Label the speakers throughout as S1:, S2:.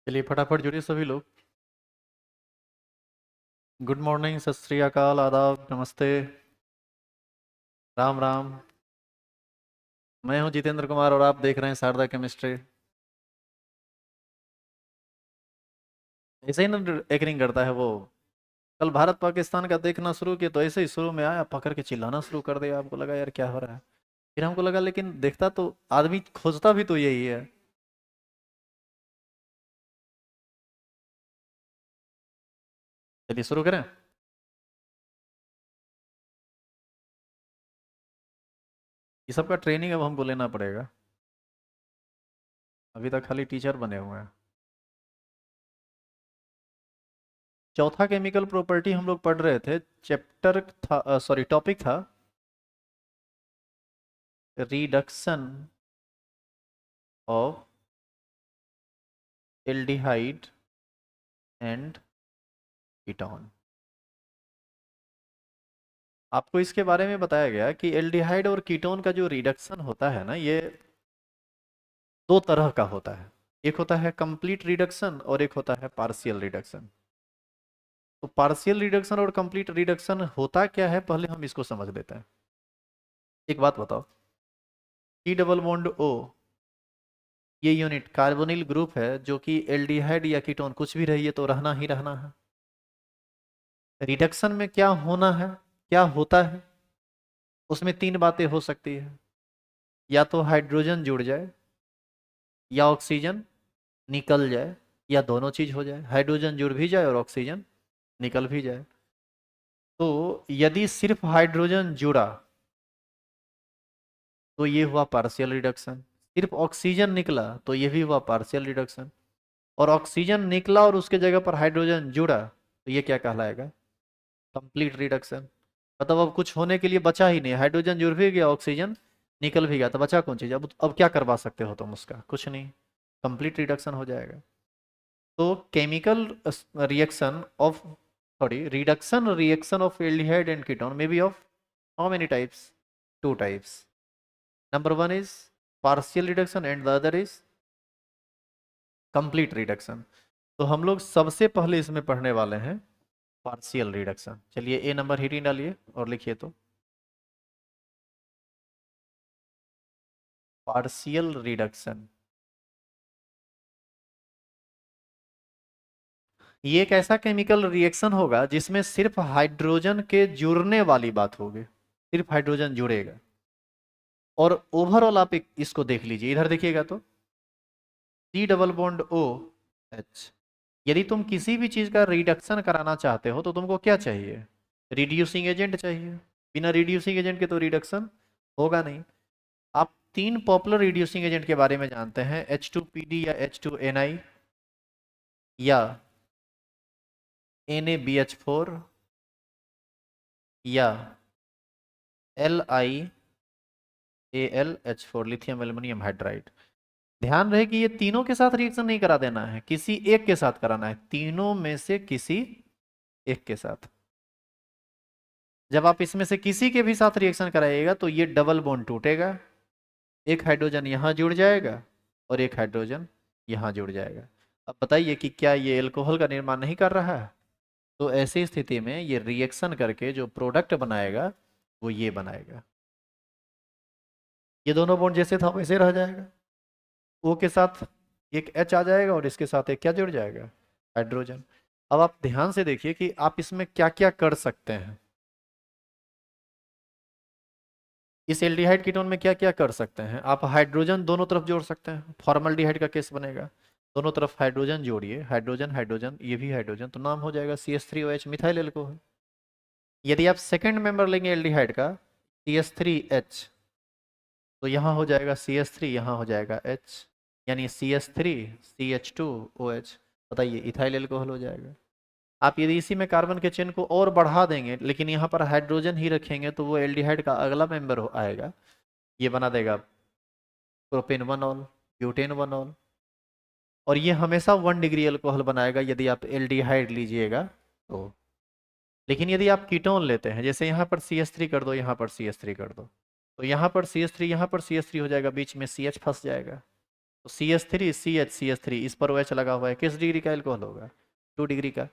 S1: चलिए फटाफट जुड़िए सभी लोग। गुड मॉर्निंग, सत श्री अकाल, आदाब, नमस्ते, राम राम। मैं हूं जितेंद्र कुमार और आप देख रहे हैं शारदा केमिस्ट्री। ऐसे ही ना एंकरिंग करता है वो। कल भारत पाकिस्तान का देखना शुरू किया तो ऐसे ही शुरू में आया, पकड़ के चिल्लाना शुरू कर दिया। आपको लगा यार क्या हो रहा है। फिर हमको लगा लेकिन देखता तो आदमी खोजता भी तो यही है। चलिए शुरू करें। ये सबका ट्रेनिंग अब हमको लेना पड़ेगा। अभी तक खाली टीचर बने हुए हैं। चौथा केमिकल प्रॉपर्टी हम लोग पढ़ रहे थे। चैप्टर था, सॉरी टॉपिक था reduction of aldehyde and ketone. आपको इसके बारे में बताया गया कि एल्डिहाइड और कीटोन का जो रिडक्शन होता है ना, ये दो तरह का होता है। एक होता है कंप्लीट रिडक्शन और एक होता है पार्शियल रिडक्शन। तो पार्शियल रिडक्शन और कंप्लीट रिडक्शन होता क्या है, पहले हम इसको समझ लेते हैं। एक बात बताओ, सी डबल बॉन्ड ओ, ये यूनिट कार्बोनिल ग्रुप है जो कि एल्डिहाइड या कीटोन कुछ भी रहिए तो रहना ही रहना है। रिडक्शन में क्या होना है, क्या होता है, उसमें तीन बातें हो सकती है। या तो हाइड्रोजन जुड़ जाए, या ऑक्सीजन निकल जाए, या दोनों चीज हो जाए, हाइड्रोजन जुड़ भी जाए और ऑक्सीजन निकल भी जाए। तो यदि सिर्फ हाइड्रोजन जुड़ा तो ये हुआ पार्शियल रिडक्शन। सिर्फ ऑक्सीजन निकला तो ये भी हुआ पार्शियल रिडक्शन। और ऑक्सीजन निकला और उसके जगह पर हाइड्रोजन जुड़ा तो ये क्या कहलाएगा, कंप्लीट रिडक्शन। मतलब अब कुछ होने के लिए बचा ही नहीं, हाइड्रोजन जुड़ भी गया, ऑक्सीजन निकल भी गया, तो बचा कौन चीज। अब क्या करवा सकते हो तुम उसका, कुछ नहीं। कंप्लीट रिडक्शन हो जाएगा। तो chemical reaction of, sorry, reaction of aldehyde and ketone may be of how many types, two types. Number one is partial reduction and the other is complete reduction. तो हम लोग सबसे पहले इसमें पढ़ने वाले हैं पार्शियल रिडक्शन। चलिए ए नंबर हीटिंग डालिए और लिखिए तो पार्शियल रिडक्शन। ये एक ऐसा केमिकल रिएक्शन होगा जिसमें सिर्फ हाइड्रोजन के जुड़ने वाली बात होगी, सिर्फ हाइड्रोजन जुड़ेगा। और ओवरऑल आप इसको देख लीजिए, इधर देखिएगा तो C double bond O H. यदि तुम किसी भी चीज का रिडक्शन कराना चाहते हो तो तुमको क्या चाहिए, रिड्यूसिंग एजेंट चाहिए। बिना रिड्यूसिंग एजेंट के तो रिडक्शन होगा नहीं। आप तीन पॉपुलर रिड्यूसिंग एजेंट के बारे में जानते हैं, H2PD या H2NI, या NaBH4, या LiAlH4, लिथियम एल्युमिनियम हाइड्राइड। ध्यान रहे कि ये तीनों के साथ रिएक्शन नहीं करा देना है, किसी एक के साथ कराना है, तीनों में से किसी एक के साथ। जब आप इसमें से किसी के भी साथ रिएक्शन कराइएगा तो ये डबल बॉन्ड टूटेगा, एक हाइड्रोजन यहां जुड़ जाएगा और एक हाइड्रोजन यहां जुड़ जाएगा। अब बताइए कि क्या ये एल्कोहल का निर्माण नहीं कर रहा है। तो ऐसी स्थिति में ये रिएक्शन करके जो प्रोडक्ट बनाएगा वो ये बनाएगा। ये दोनों बॉन्ड जैसे था वैसे रह जाएगा। ओ के साथ एक H आ जाएगा और इसके साथ एक क्या जुड़ जाएगा, हाइड्रोजन। अब आप ध्यान से देखिए कि आप इसमें क्या क्या कर सकते हैं। इस एल्डिहाइड कीटोन में क्या क्या कर सकते हैं, आप हाइड्रोजन दोनों तरफ जोड़ सकते हैं, फॉर्मल्डिहाइड का केस बनेगा। दोनों तरफ हाइड्रोजन जोड़िए, हाइड्रोजन हाइड्रोजन, ये भी हाइड्रोजन, तो नाम हो जाएगा CH3OH, मिथाइल एल्कोहल। यदि आप सेकंड मेंबर लेंगे एल्डिहाइड का, CH3H, तो यहाँ हो जाएगा CH3, यहाँ हो जाएगा H, यानी CH3CH2OH। बताइए इथाइल एल्कोहल हो जाएगा। आप यदि इसी में कार्बन के चेन को और बढ़ा देंगे लेकिन यहाँ पर हाइड्रोजन ही रखेंगे तो वो एल्डिहाइड का अगला मेंबर आएगा, ये बना देगा प्रोपेन 1ऑल, ब्यूटेन 1ऑल। और ये हमेशा 1 डिग्री अल्कोहल बनाएगा यदि आप एल्डिहाइड लीजिएगा तो। लेकिन यदि आप कीटोन लेते हैं, जैसे यहाँ पर CH3 कर दो, यहाँ पर CH3 कर दो, तो यहाँ पर CH3, यहाँ पर CH3 हो जाएगा, बीच में CH फंस जाएगा। तो CH3 इस पर OH लगा हुआ है, किस डिग्री का एल्कोहल होगा? 2 डिग्री का।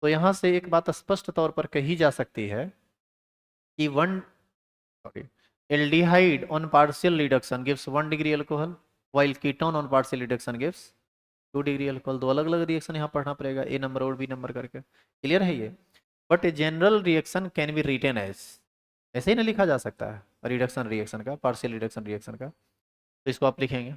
S1: तो यहाँ से एक बात स्पष्ट तौर पर कही जा सकती है कि one aldehyde on partial reduction gives 1 degree alcohol, while ketone on partial reduction gives 2 degree alcohol. दो अलग अलग रिएक्शन यहाँ पढ़ना पड़ेगा, A नंबर और B नंबर करके। क्लियर है ये? But a general reaction can be written as, ऐसे ही ना लिखा जा सकता है रिडक्शन रिएक्शन का, पार्शियल रिडक्शन रिएक्शन का। तो इसको आप लिखेंगे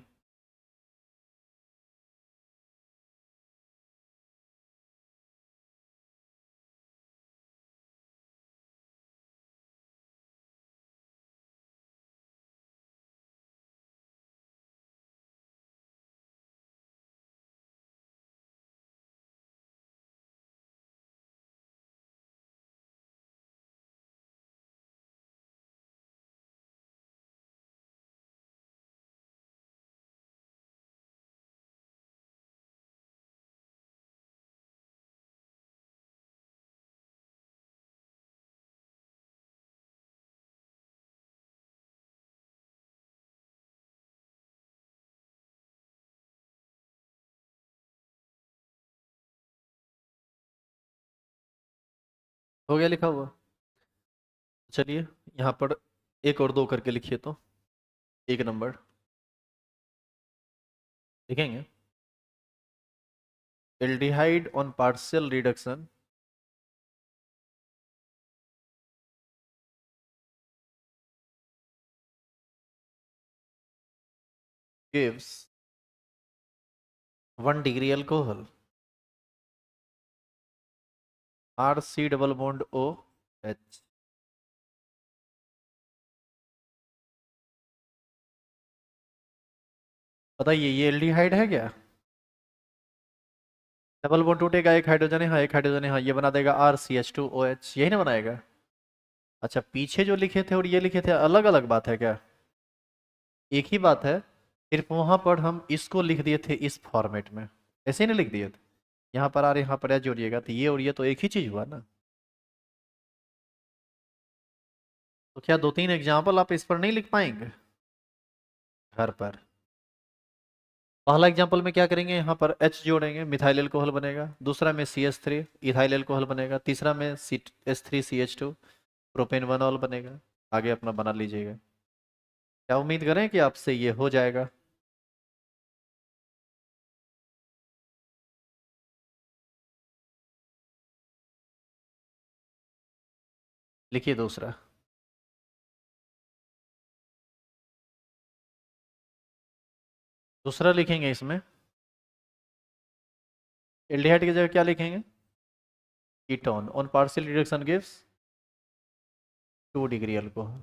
S1: हो गया लिखा हुआ। चलिए यहाँ पर एक और दो करके लिखिए तो। 1 नंबर लिखेंगे, aldehyde on partial reduction gives 1 degree alcohol, RC double bond OH। बताइए ये एल्डिहाइड है क्या? डबल बॉन्ड टूटेगा, एक हाइड्रोजन है, हाँ एक हाइड्रोजन है, हाँ ये बना देगा RCH2OH, यही ना बनाएगा। अच्छा पीछे जो लिखे थे और ये लिखे थे अलग अलग बात है क्या? एक ही बात है, सिर्फ वहां पर हम इसको लिख दिए थे इस फॉर्मेट में, ऐसे ही नहीं लिख दिए थे। यहाँ पर आर यहाँ पर एच जोड़िएगा तो ये और ये तो एक ही चीज हुआ ना। तो क्या 2-3 एग्जाम्पल आप इस पर नहीं लिख पाएंगे घर पर? पहला एग्जाम्पल में क्या करेंगे, यहाँ पर H जोड़ेंगे, मिथाइल एल्कोहल बनेगा। दूसरा में CH3 इथाइल एल्कोहल बनेगा। तीसरा में S3CH2 प्रोपेनॉल बनेगा। आगे अपना बना लीजिएगा। क्या उम्मीद करें कि आपसे ये हो जाएगा? लिखिए दूसरा। दूसरा लिखेंगे इसमें एल्डिहाइड की जगह क्या लिखेंगे? Ketone on partial reduction gives 2 degree alcohol.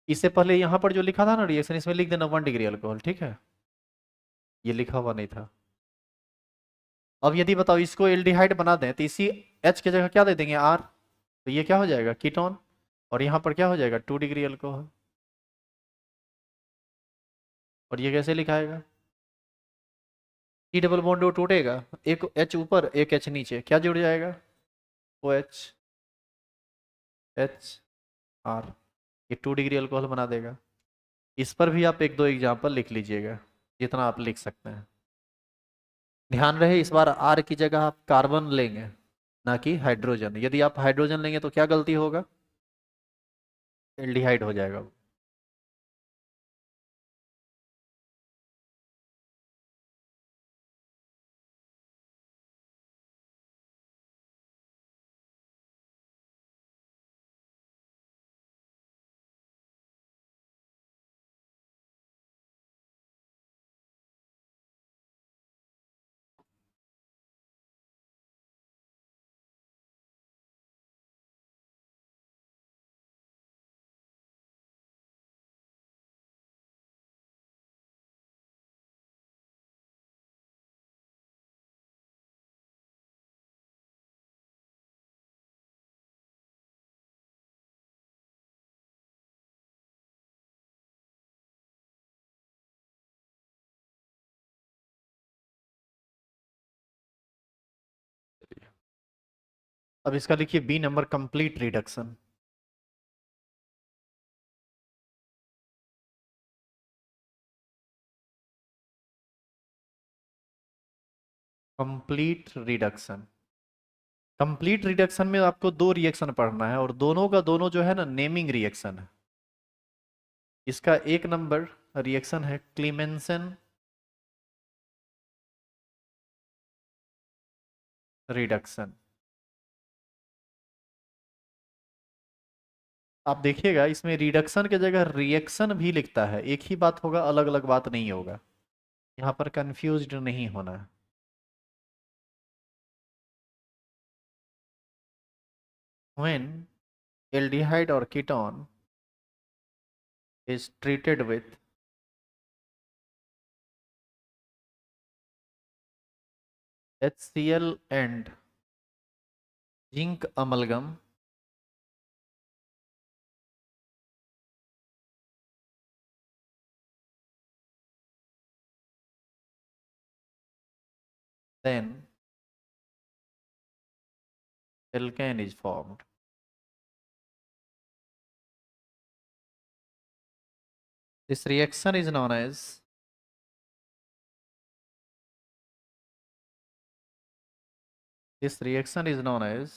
S1: इससे पहले यहाँ पर जो लिखा था ना रिएक्शन, इसमें लिख देना 1 डिग्री अल्कोहल, ठीक है? ये लिखा हुआ नहीं था। अब यदि बताओ इसको एल्डिहाइड बना दें तो इसी H की जगह क्या दे देंगे, R। तो ये क्या हो जाएगा, कीटोन। और यहाँ पर क्या हो जाएगा, 2 डिग्री अल्कोहल। और ये कैसे लिखाएगा? टी डबल बॉन्ड वो टूटेगा, एक H ऊपर एक H नीचे, क्या जुड़ जाएगा? OH, H, R। ये 2 डिग्री अल्कोहल बना देगा। इस पर भी आप एक दो एग्जाम्पल लिख लीजिएगा, जितना आप लिख सकते हैं। ध्यान रहे इस बार R की जगह आप कार्बन लेंगे, ना कि हाइड्रोजन। यदि आप हाइड्रोजन लेंगे तो क्या गलती होगा, एल्डिहाइड हो जाएगा वो। अब इसका लिखिए B number, complete reduction. Complete reduction. Complete reduction में आपको दो रिएक्शन पढ़ना है और दोनों का दोनों जो है ना नेमिंग रिएक्शन है। इसका एक नंबर रिएक्शन है क्लीमेंसन रिडक्शन। आप देखिएगा इसमें रिडक्शन के जगह रिएक्शन भी लिखता है, एक ही बात होगा, अलग अलग बात नहीं होगा। यहाँ पर कंफ्यूज्ड नहीं होना है। When aldehyde or ketone is treated with HCl and zinc amalgam, then alkane is formed. This reaction is known as this reaction is known as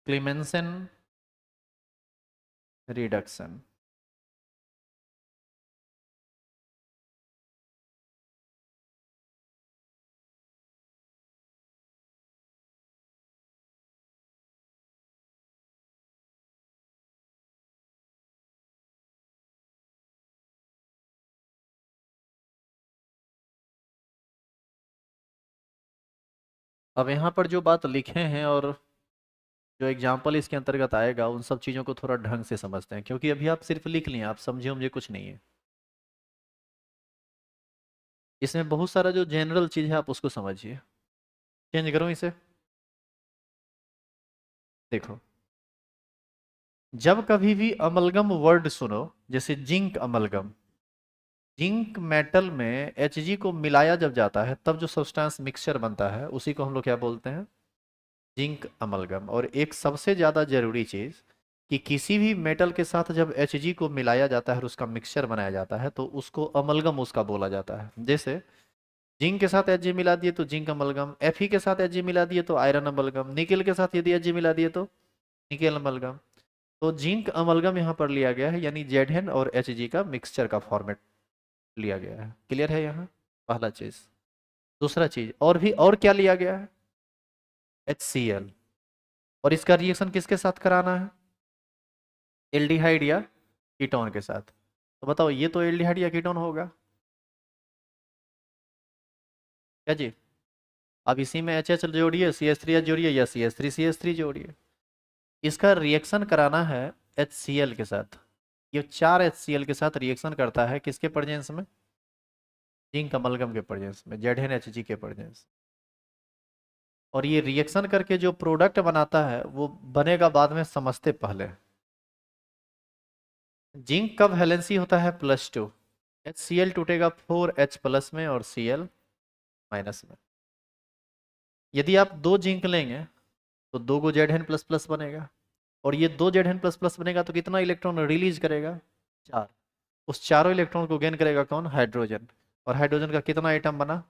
S1: Clemmensen reduction. अब यहाँ पर जो बात लिखे हैं और जो एग्जाम्पल इसके अंतर्गत आएगा उन सब चीज़ों को थोड़ा ढंग से समझते हैं, क्योंकि अभी आप सिर्फ लिख लिए, आप समझे मुझे कुछ नहीं है। इसमें बहुत सारा जो जनरल चीज़ है आप उसको समझिए। चेंज करूँ इसे। देखो, जब कभी भी अमलगम वर्ड सुनो, जैसे जिंक अमलगम, जिंक मेटल में Hg को मिलाया जब जाता है तब जो सब्सटेंस मिक्सचर बनता है उसी को हम लोग क्या बोलते हैं, जिंक अमलगम। और एक सबसे ज़्यादा जरूरी चीज़ कि किसी भी मेटल के साथ जब Hg को मिलाया जाता है और उसका मिक्सचर बनाया जाता है तो उसको अमलगम उसका बोला जाता है। जैसे जिंक के साथ Hg मिला दिए तो जिंक अमलगम, Fe के साथ Hg मिला दिए तो आयरन अमलगम, निकेल के साथ यदि Hg मिला दिए तो निकेल अमलगम। तो जिंक अमलगम यहाँ पर लिया गया है, यानी Zn और Hg का मिक्सचर का फॉर्मेट लिया गया है। क्लियर है यहाँ पहला चीज। दूसरा चीज और भी, और क्या लिया गया है, HCl। और इसका रिएक्शन किसके साथ कराना है, एल्डिहाइड या कीटोन के साथ। तो बताओ ये तो एल्डिहाइड या कीटोन होगा क्या जी। अब इसी में एच एच जोड़िए, CH3 जोड़िए या CH3 जोड़िए। इसका रिएक्शन कराना है HCl के साथ। ये चार HCl के साथ रिएक्शन करता है किसके प्रेजेंस में, जिंक अमलगम के प्रेजेंस में, ZnHg के प्रेजेंस। और ये रिएक्शन करके जो प्रोडक्ट बनाता है वो बनेगा बाद में, समझते पहले। जिंक का वैलेंसी होता है +2, HCl टूटेगा 4H प्लस में और Cl माइनस में। यदि आप दो जिंक लेंगे तो दो गो Zn++ बनेगा, और ये दो Zn++ बनेगा तो कितना इलेक्ट्रॉन रिलीज करेगा, चार। उस चारों इलेक्ट्रॉन को गेन करेगा कौन, हाइड्रोजन। और हाइड्रोजन का कितना आइटम बना,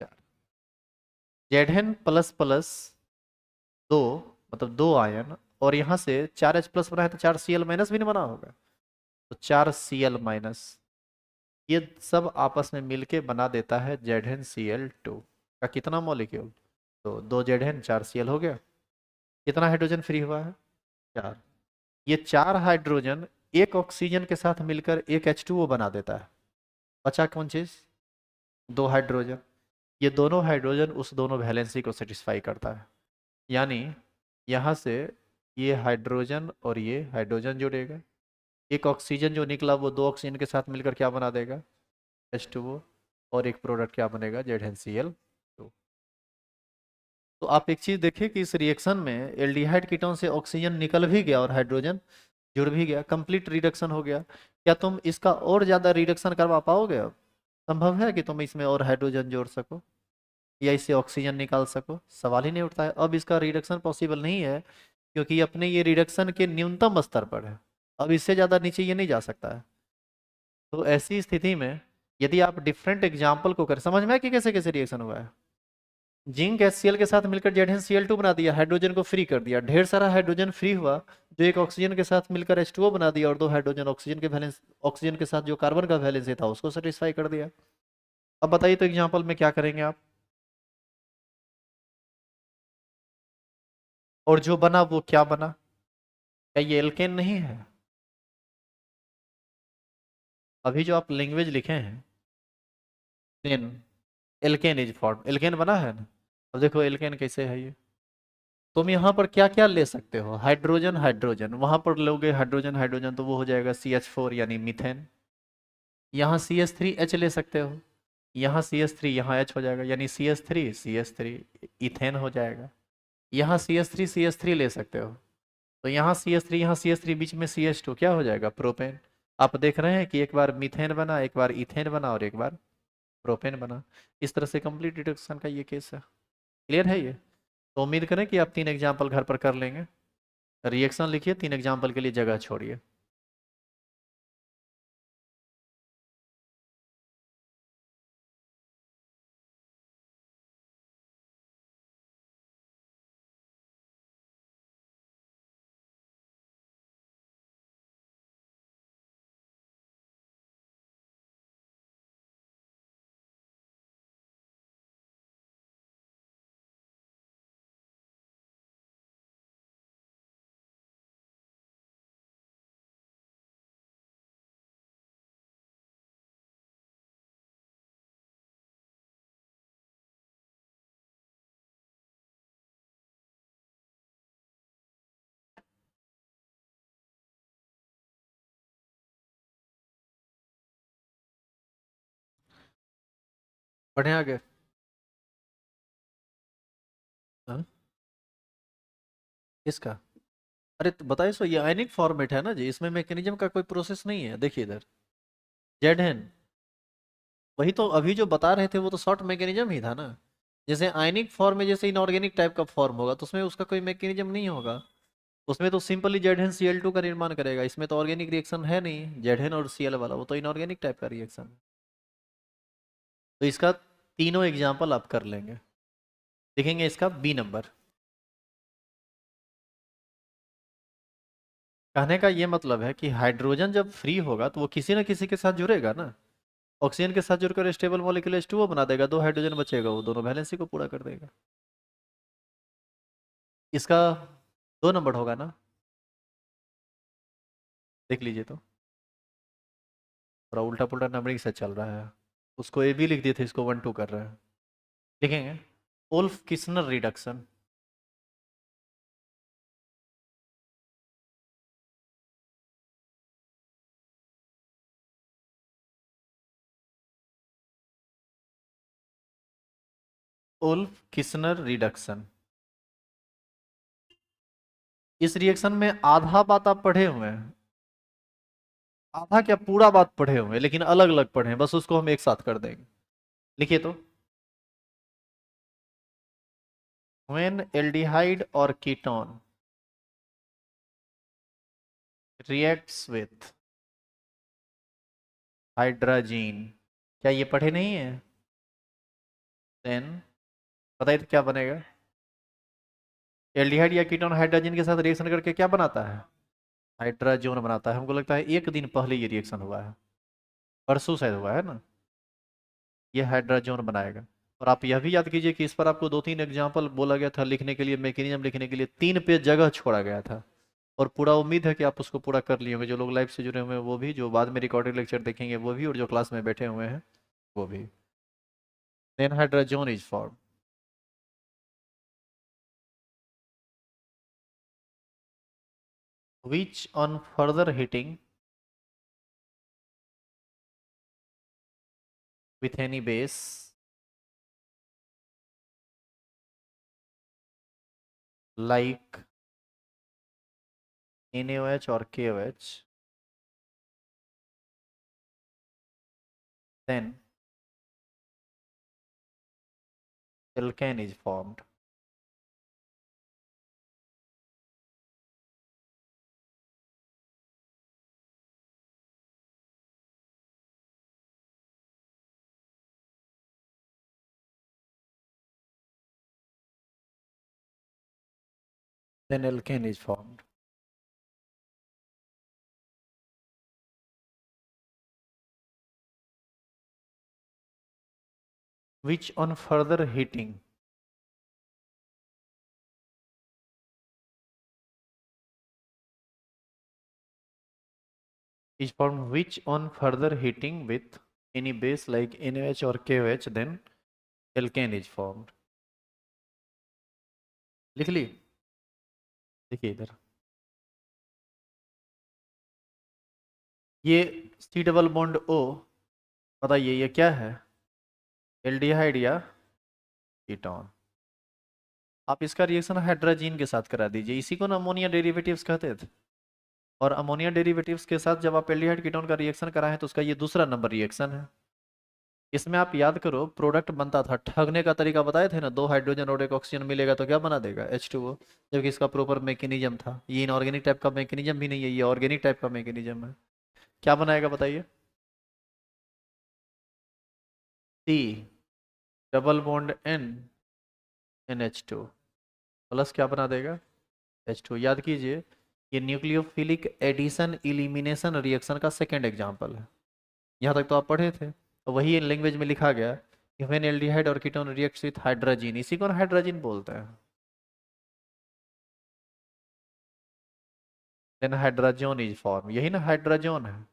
S1: चार। Zn++ दो, मतलब दो आयन, और यहाँ से 4H+ बना है तो 4Cl- भी नहीं बना होगा, तो 4Cl-। ये सब आपस में मिलके बना देता है ZnCl2 का कितना मॉलिक्यूल, तो दो Zn 4Cl हो गया। कितना हाइड्रोजन फ्री हुआ है, चार। ये चार हाइड्रोजन एक ऑक्सीजन के साथ मिलकर एक H2O बना देता है। बचा कौन चीज, दो हाइड्रोजन। ये दोनों हाइड्रोजन उस दोनों वैलेंसी को सेटिस्फाई करता है, यानी यहाँ से ये हाइड्रोजन और ये हाइड्रोजन जुड़ेगा, एक ऑक्सीजन जो निकला वो दो ऑक्सीजन के साथ मिलकर क्या बना देगा, H2O, और एक प्रोडक्ट क्या बनेगा, ZnCl2। तो आप एक चीज देखिए कि इस रिएक्शन में एल्डिहाइड कीटोन से ऑक्सीजन निकल भी गया और हाइड्रोजन जुड़ भी गया, कंप्लीट रिडक्शन हो गया। क्या तुम इसका और ज्यादा रिडक्शन करवा पाओगे अब, संभव है कि तुम इसमें और हाइड्रोजन जोड़ सको या इससे ऑक्सीजन निकाल सको, सवाल ही नहीं उठता है। अब इसका रिडक्शन पॉसिबल नहीं है, क्योंकि अपने ये रिडक्शन के न्यूनतम स्तर पर है। अब इससे ज्यादा नीचे ये नहीं जा सकता है। तो ऐसी स्थिति में यदि आप डिफरेंट एग्जाम्पल को कर, समझ में आया कि कैसे कैसे रिएक्शन हुआ है। जिंक HCl के साथ मिलकर ZnCl2 बना दिया, हाइड्रोजन को फ्री कर दिया, ढेर सारा हाइड्रोजन फ्री हुआ, जो एक ऑक्सीजन के साथ मिलकर H2O बना दिया, और दो हाइड्रोजन ऑक्सीजन के वैलेंस, ऑक्सीजन के साथ जो कार्बन का वैलेंस था उसको सेटिस्फाई कर दिया। अब बताइए तो एग्जाम्पल में क्या करेंगे आप। और जो बना वो क्या बना, क्या ये एल्केन नहीं है। अभी जो आप लैंग्वेज लिखे हैं, then alkane is form, alkane बना है ना। अब देखो एल्केन कैसे है ये। तुम यहाँ पर क्या क्या ले सकते हो, हाइड्रोजन हाइड्रोजन, वहां पर लोगे हाइड्रोजन हाइड्रोजन तो वो हो जाएगा CH4 यानी मीथेन। यहाँ CH3H ले सकते हो, यहाँ CH3 यहाँ H हो जाएगा यानी CH3 इथेन हो जाएगा। यहाँ CH3 ले सकते हो, तो यहाँ CH3 यहाँ CH3 बीच में CH2 क्या हो जाएगा, प्रोपेन। आप देख रहे हैं कि एक बार मीथेन बना, एक बार इथेन बना, और एक बार प्रोपेन बना। इस तरह से कंप्लीट रिडक्शन का ये केस है। क्लियर है ये। तो उम्मीद करें कि आप 3 एग्जाम्पल घर पर कर लेंगे। रिएक्शन लिखिए, 3 एग्जाम्पल के लिए जगह छोड़िए। बढ़े आगे। हाँ? किसका। अरे तो बताइए, सो ये आयनिक फॉर्मेट है ना जी, इसमें मैकेनिज्म का कोई प्रोसेस नहीं है, देखिए इधर। जेड हैन, वही तो अभी जो बता रहे थे वो तो शॉर्ट मैकेनिज्म ही था ना। जैसे आयनिक फॉर्म में जैसे इनऑर्गेनिक टाइप का फॉर्म होगा तो उसमें उसका कोई मैकेनिज्म नहीं होगा। उसमें तो सिंपली ZnCl2 का निर्माण करेगा, इसमें तो ऑर्गेनिक रिएक्शन है नहीं, जेडहेन और Cl वाला वो तो इनऑर्गेनिक टाइप का रिएक्शन है। तो इसका तीनों एग्जाम्पल आप कर लेंगे। देखेंगे इसका बी नंबर। कहने का ये मतलब है कि हाइड्रोजन जब फ्री होगा तो वो किसी ना किसी के साथ जुड़ेगा ना। ऑक्सीजन के साथ जुड़कर स्टेबल मॉलिक्यूल H2O बना देगा, दो हाइड्रोजन बचेगा, वो दोनों वैलेंसी को पूरा कर देगा। इसका 2 नंबर होगा ना। देख लीजिए तो, थोड़ा उल्टा पुल्टा नंबरिंग से चल रहा है। उसको ए बी लिख दिए थे, इसको 1 2 कर रहे हैं। लिखेंगे Wolff Kishner reduction. Wolff Kishner reduction. इस रिएक्शन में आधा बात आप पढ़े हुए हैं, आधा क्या पूरा बात पढ़े हुए हैं, लेकिन अलग अलग पढ़े हैं, बस उसको हम एक साथ कर देंगे। लिखिए तो, when aldehyde or ketone reacts with hydrazine, क्या ये पढ़े नहीं है। देन बताइए तो क्या बनेगा। एल्डिहाइड या कीटोन हाइड्रोजन के साथ रिएक्शन करके क्या बनाता है, हाइड्राजोन बनाता है। हमको लगता है एक दिन पहले ये रिएक्शन हुआ है, परसों शायद हुआ है ना। ये हाइड्राजोन बनाएगा। और आप यह भी याद कीजिए कि इस पर आपको 2 3 एग्जाम्पल बोला गया था लिखने के लिए, मैकेनिज्म लिखने के लिए 3 पेज जगह छोड़ा गया था। और पूरा उम्मीद है कि आप उसको पूरा कर लिए होंगे, जो लोग लाइव से जुड़े हुए हैं वो भी, जो बाद में रिकॉर्डेड लेक्चर देखेंगे वो भी, और जो क्लास में बैठे हुए हैं वो भी। Then hydrazone is form, which on further heating with any base like NaOH or KOH, then alkane is formed. then alkane is formed. Which on further heating is formed, which on further heating with any base like NaOH or KOH, then alkane is formed. लिख ली? देखिए इधर, ये सी double bond ओ, बताइए ये क्या है, aldehyde या ketone? आप इसका रिएक्शन हाइड्रोजन के साथ करा दीजिए, इसी को ना अमोनिया डेरिवेटिव्स कहते थे। और अमोनिया डेरिवेटिव्स के साथ जब आप एल्डिहाइड कीटोन का रिएक्शन कराएं तो उसका ये दूसरा नंबर रिएक्शन है। इसमें आप याद करो प्रोडक्ट बनता था, ठगने का तरीका बताए थे ना, दो हाइड्रोजन और एक ऑक्सीजन मिलेगा तो क्या बना देगा, H2O, जबकि इसका प्रॉपर मैकेनिज्म था, ये इनऑर्गेनिक टाइप का मैकेनिज्म भी नहीं है, ये ऑर्गेनिक टाइप का मैकेनिज्म है। क्या बनाएगा बताइए, सी डबल बॉन्ड NH2 प्लस क्या बना देगा, H2। याद कीजिए, ये न्यूक्लियोफिलिक एडिशन इलिमिनेशन रिएक्शन का सेकेंड एग्जाम्पल है। यहाँ तक तो आप पढ़े थे, तो वही लैंग्वेज में लिखा गया कि व्हेन एल्डिहाइड और कीटोन रिएक्ट्स विथ हाइड्रोजन, इसी को हाइड्रोजन बोलते हैं, देन हाइड्रोजन इज फॉर्म, यही ना हाइड्रोजन है।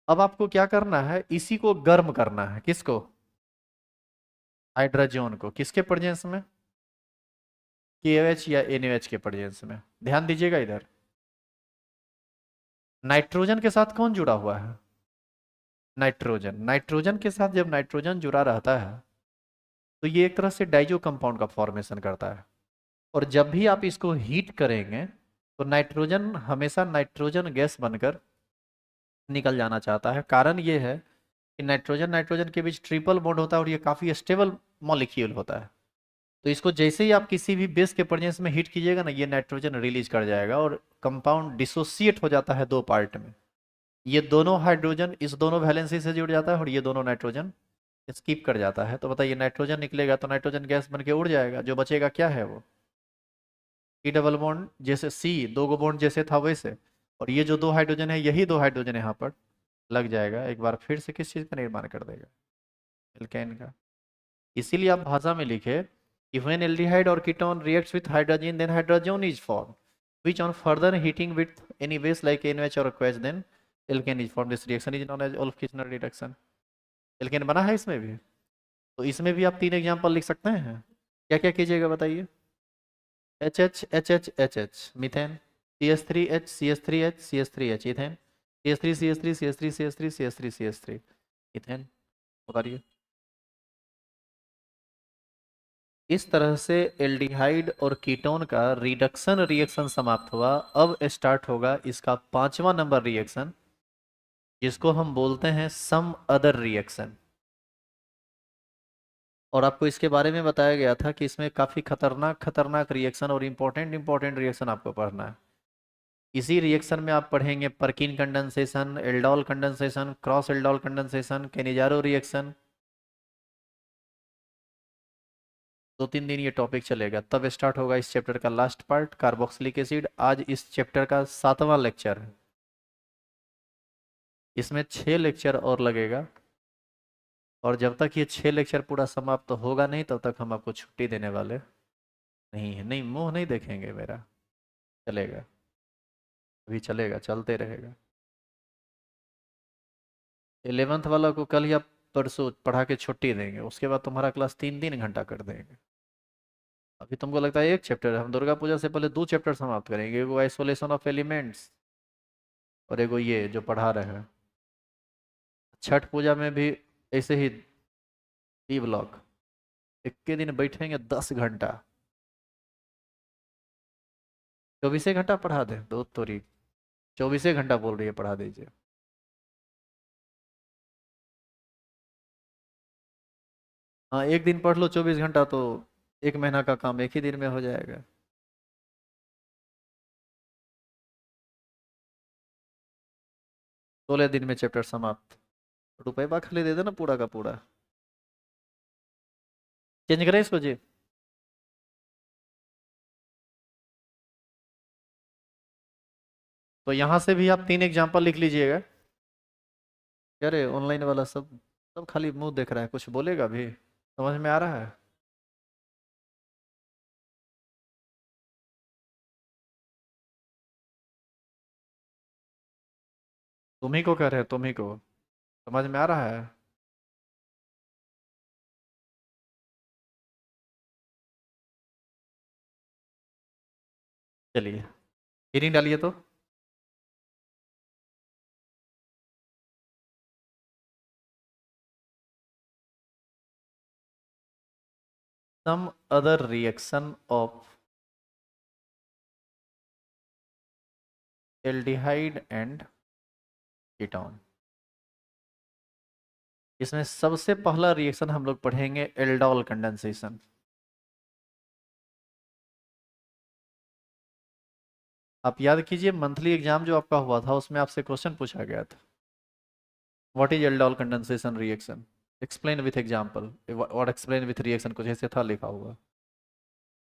S1: अब आपको क्या करना है, इसी को गर्म करना है, किसको, हाइड्रोजन को, किसके प्रेजेंस में, KOH या NaOH के प्रेजेंस में। ध्यान दीजिएगा इधर, नाइट्रोजन के साथ कौन जुड़ा हुआ है, नाइट्रोजन। नाइट्रोजन के साथ जब नाइट्रोजन जुड़ा रहता है तो ये एक तरह से डाइजो कंपाउंड का फॉर्मेशन करता है, और जब भी आप इसको हीट करेंगे तो नाइट्रोजन हमेशा नाइट्रोजन गैस बनकर निकल जाना चाहता है। कारण ये है कि नाइट्रोजन नाइट्रोजन के बीच ट्रिपल बॉन्ड होता है और ये काफ़ी स्टेबल मॉलिक्यूल होता है। तो इसको जैसे ही आप किसी भी बेस के प्रेजेंस में हीट कीजिएगा ना, ये नाइट्रोजन रिलीज कर जाएगा और कंपाउंड डिसोसिएट हो जाता है दो पार्ट में। ये दोनों हाइड्रोजन इस दोनों वैलेंसी से जुड़ जाता है और ये दोनों नाइट्रोजन स्किप कर जाता है। तो बताइए, नाइट्रोजन निकलेगा तो नाइट्रोजन गैस बन के उड़ जाएगा, जो बचेगा क्या है वो, सी डबल बॉन्ड, जैसे सी दो गो बॉन्ड जैसे था वैसे, और ये जो दो हाइड्रोजन है, यही दो हाइड्रोजन यहाँ पर लग जाएगा, एक बार फिर से किस चीज़ का निर्माण कर देगा, एल्केन का। इसीलिए आप भाषा में लिखे कि व्हेन एल्डिहाइड और ketone reacts with hydrogen then hydrogen is form, which on further heating with any base like NaOH or OH then alkane is formed, this reaction is known as Wolff-Kishner reduction। Alkane बना है इसमें भी, तो इसमें भी आप तीन example लिख सकते हैं। क्या क्या कीजिएगा बताइए, HH methane, CH3H ethane, CH3 ethane, बताइए। इस तरह से एल्डिहाइड और कीटोन का रिडक्शन रिएक्शन समाप्त हुआ। अब स्टार्ट होगा इसका पांचवा नंबर रिएक्शन, जिसको हम बोलते हैं सम अदर रिएक्शन। और आपको इसके बारे में बताया गया था कि इसमें काफ़ी खतरनाक खतरनाक रिएक्शन और इम्पोर्टेंट इम्पोर्टेंट रिएक्शन आपको पढ़ना है। इसी रिएक्शन में आप पढ़ेंगे परकिन condensation, aldol condensation, cross aldol condensation, Cannizzaro reaction. 2-3 दिन ये टॉपिक चलेगा, तब स्टार्ट होगा इस चैप्टर का लास्ट पार्ट, कार्बोक्सिलिक एसिड। आज इस चैप्टर का 7वां लेक्चर है, इसमें 6 लेक्चर और लगेगा, और जब तक ये 6 लेक्चर पूरा समाप्त होगा नहीं तब तक हम आपको छुट्टी देने वाले नहीं है। नहीं, मुंह नहीं देखेंगे मेरा, चलेगा, अभी चलेगा, चलते रहेगा। 11th वाला को कल या परसों पढ़ा के छुट्टी देंगे, उसके बाद तुम्हारा क्लास 3-3 घंटा कर देंगे। अभी तुमको लगता है एक चैप्टर, हम दुर्गा पूजा से पहले 2 चैप्टर समाप्त करेंगे, एगो आइसोलेशन ऑफ एलिमेंट्स और एगो ये जो पढ़ा रहे हैं। छठ पूजा में भी ऐसे ही B ब्लॉक, एक के दिन बैठेंगे 10 घंटा, 24 घंटा पढ़ा दें, दो तोरी 24 घंटा बोल रही है, पढ़ा दीजिए। हाँ, एक दिन पढ़ लो 24 घंटा तो 1 महीना का काम एक ही दिन में हो जाएगा। 16 दिन में चैप्टर समाप्त। रुपये खाली दे देना पूरा का पूरा। चेंज करें इसको जी। तो यहाँ से भी आप 3 एग्जाम्पल लिख लीजिएगा। अरे ऑनलाइन वाला सब सब खाली मुंह देख रहा है, कुछ बोलेगा भी? समझ में आ रहा है? तुम ही को कह रहे हैं, तुम ही को। समझ में आ रहा है? चलिए हीरिंग डालिए तो। some other reaction of aldehyde and ketone. इसमें सबसे पहला रिएक्शन हम लोग पढ़ेंगे एल्डोल कंडेंसेशन। आप याद कीजिए मंथली एग्जाम जो आपका हुआ था उसमें आपसे क्वेश्चन पूछा गया था, what is aldol condensation reaction, explain with example, और एक्सप्लेन विथ रिएक्शन, कुछ ऐसे था लिखा हुआ।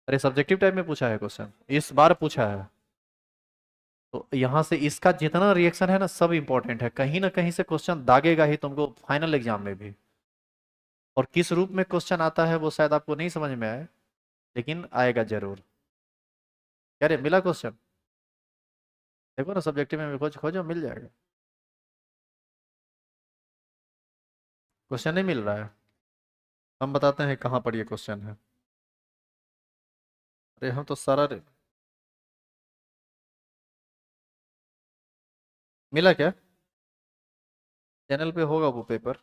S1: अरे सब्जेक्टिव टाइप में पूछा है क्वेश्चन, इस बार पूछा है। तो यहाँ से इसका जितना रिएक्शन है ना सब इंपॉर्टेंट है, कहीं ना कहीं से क्वेश्चन दागेगा ही तुमको फाइनल एग्जाम में भी। और किस रूप में क्वेश्चन आता है वो शायद आपको नहीं समझ में आए, लेकिन आएगा जरूर। कह रहे मिला क्वेश्चन? देखो ना सब्जेक्टिव में खोज खोजो मिल जाएगा। क्वेश्चन नहीं मिल रहा है? हम बताते हैं कहाँ पर ये क्वेश्चन है। अरे हम तो सारा मिला क्या? चैनल पे होगा वो पेपर।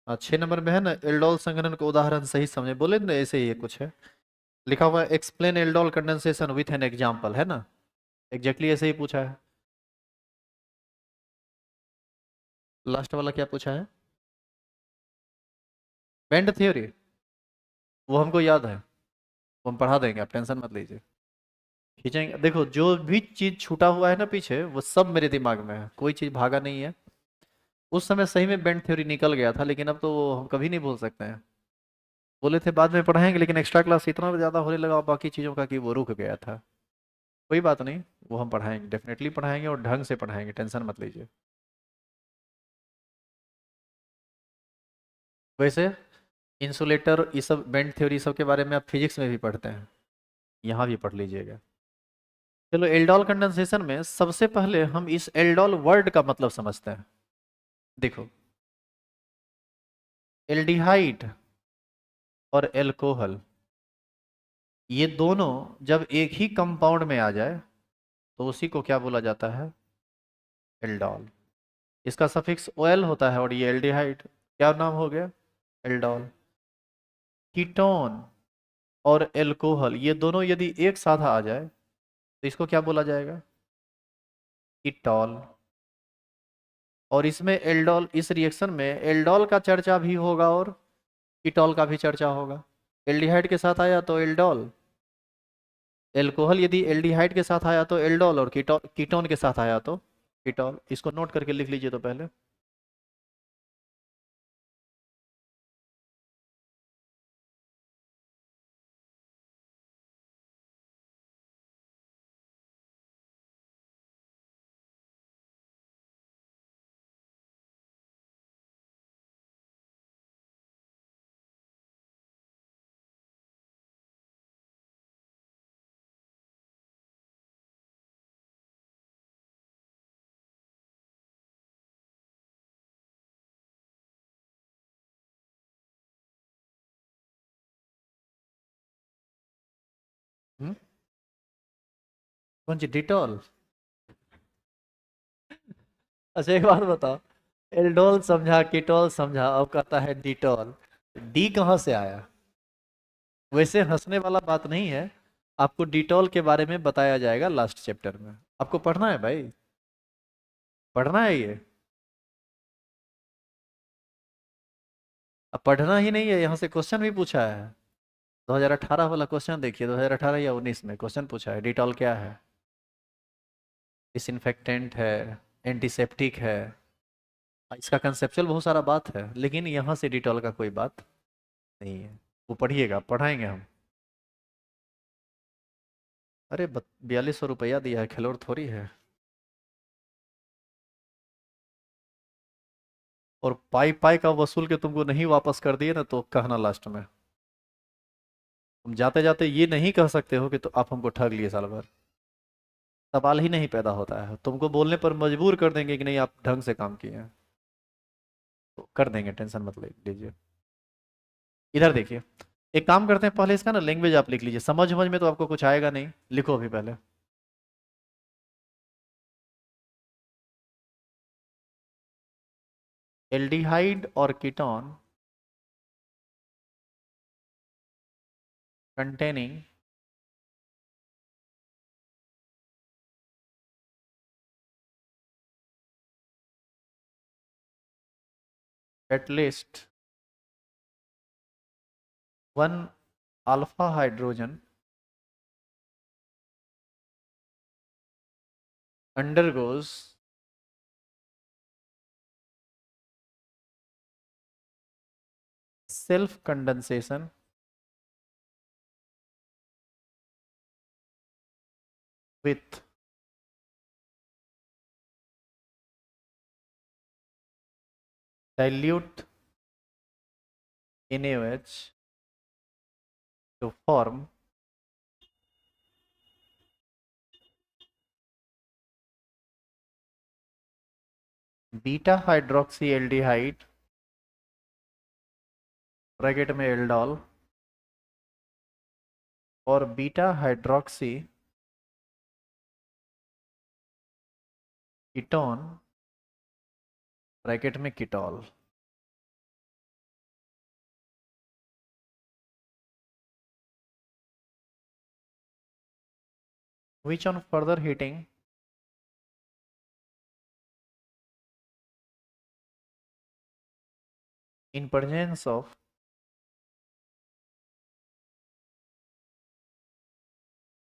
S1: 6 नंबर में है ना, एल्डोल संघनन को उदाहरण सही समझे, बोले ना ऐसे ही है कुछ है लिखा हुआ है, explain aldol condensation with an example, है ना? एग्जैक्टली ऐसे ही पूछा है। लास्ट वाला क्या पूछा है? Band theory? वो हमको याद है, वो हम पढ़ा देंगे, आप टेंशन मत लीजिए। खींचेंगे, देखो जो भी चीज छूटा हुआ है ना पीछे वो सब मेरे दिमाग में है, कोई चीज भागा नहीं है। उस समय सही में बैंड थ्योरी निकल गया था, लेकिन अब तो वो हम कभी नहीं भूल सकते हैं। बोले थे बाद में पढ़ाएंगे, लेकिन एक्स्ट्रा क्लास इतना ज़्यादा होने लगा बाकी चीज़ों का कि वो रुक गया था। कोई बात नहीं, वो हम पढ़ाएंगे, डेफिनेटली पढ़ाएंगे और ढंग से पढ़ाएंगे, टेंशन मत लीजिए। वैसे इंसुलेटर ये सब बैंड थ्योरी सब के बारे में आप फिजिक्स में भी पढ़ते हैं, यहाँ भी पढ़ लीजिएगा। चलो एल्डोल कंडेंसेशन में सबसे पहले हम इस एल्डोल वर्ड का मतलब समझते हैं। देखो एल्डिहाइड और एल्कोहल, ये दोनों जब एक ही कंपाउंड में आ जाए तो उसी को क्या बोला जाता है? एल्डोल। इसका सफिक्स ओएल होता है और ये एल्डिहाइड, क्या नाम हो गया? एल्डोल। कीटोन और एल्कोहल ये दोनों यदि एक साथ आ जाए तो इसको क्या बोला जाएगा? कीटोल। और इसमें एल्डोल, इस रिएक्शन में एल्डोल का चर्चा भी होगा और कीटोल का भी चर्चा होगा। एल्डिहाइड के साथ आया तो एल्डोल, एल्कोहल यदि एल्डिहाइड के साथ आया तो एल्डोल, और कीटोन कीटोन के साथ आया तो कीटोल। इसको नोट करके लिख लीजिए तो पहले। हम्म? कौन सी डिटॉल? अच्छा एक बात बताओ, एल्डोल समझा, कीटोल समझा, अब कहता है डिटॉल। डी कहाँ से आया? वैसे हंसने वाला बात नहीं है, आपको डिटॉल के बारे में बताया जाएगा लास्ट चैप्टर में। आपको पढ़ना है भाई, पढ़ना है ये। अब पढ़ना ही नहीं है, यहाँ से क्वेश्चन भी पूछा है। 2018 वाला क्वेश्चन देखिए, 2018 या 19 में क्वेश्चन पूछा है, डिटॉल क्या है? डिसइंफेक्टेंट है, एंटीसेप्टिक है। इसका कंसेप्चुअल बहुत सारा बात है, लेकिन यहाँ से डिटॉल का कोई बात नहीं है। वो पढ़िएगा, पढ़ाएंगे हम। अरे 4200 रुपया दिया है, खिलौड़ थोड़ी है। और पाई पाई का वसूल के तुमको नहीं वापस कर दिए ना तो कहना लास्ट में। तुम जाते जाते ये नहीं कह सकते हो कि तो आप हमको ठग लिए साल भर। सवाल ही नहीं पैदा होता है, तुमको बोलने पर मजबूर कर देंगे कि नहीं आप ढंग से काम किए हैं। तो कर देंगे, टेंशन मत लीजिए। इधर देखिए, एक काम करते हैं, पहले इसका ना लैंग्वेज आप लिख लीजिए, समझ समझ में तो आपको कुछ आएगा नहीं, लिखो अभी पहले। एल्डिहाइड और ketone containing at least one alpha hydrogen undergoes self condensation with dilute NaOH to form beta hydroxyaldehyde bracket में एल्डोल और बीटा हाइड्रोक्सी कीटोन ब्रैकेट में ketol. which on further heating in presence of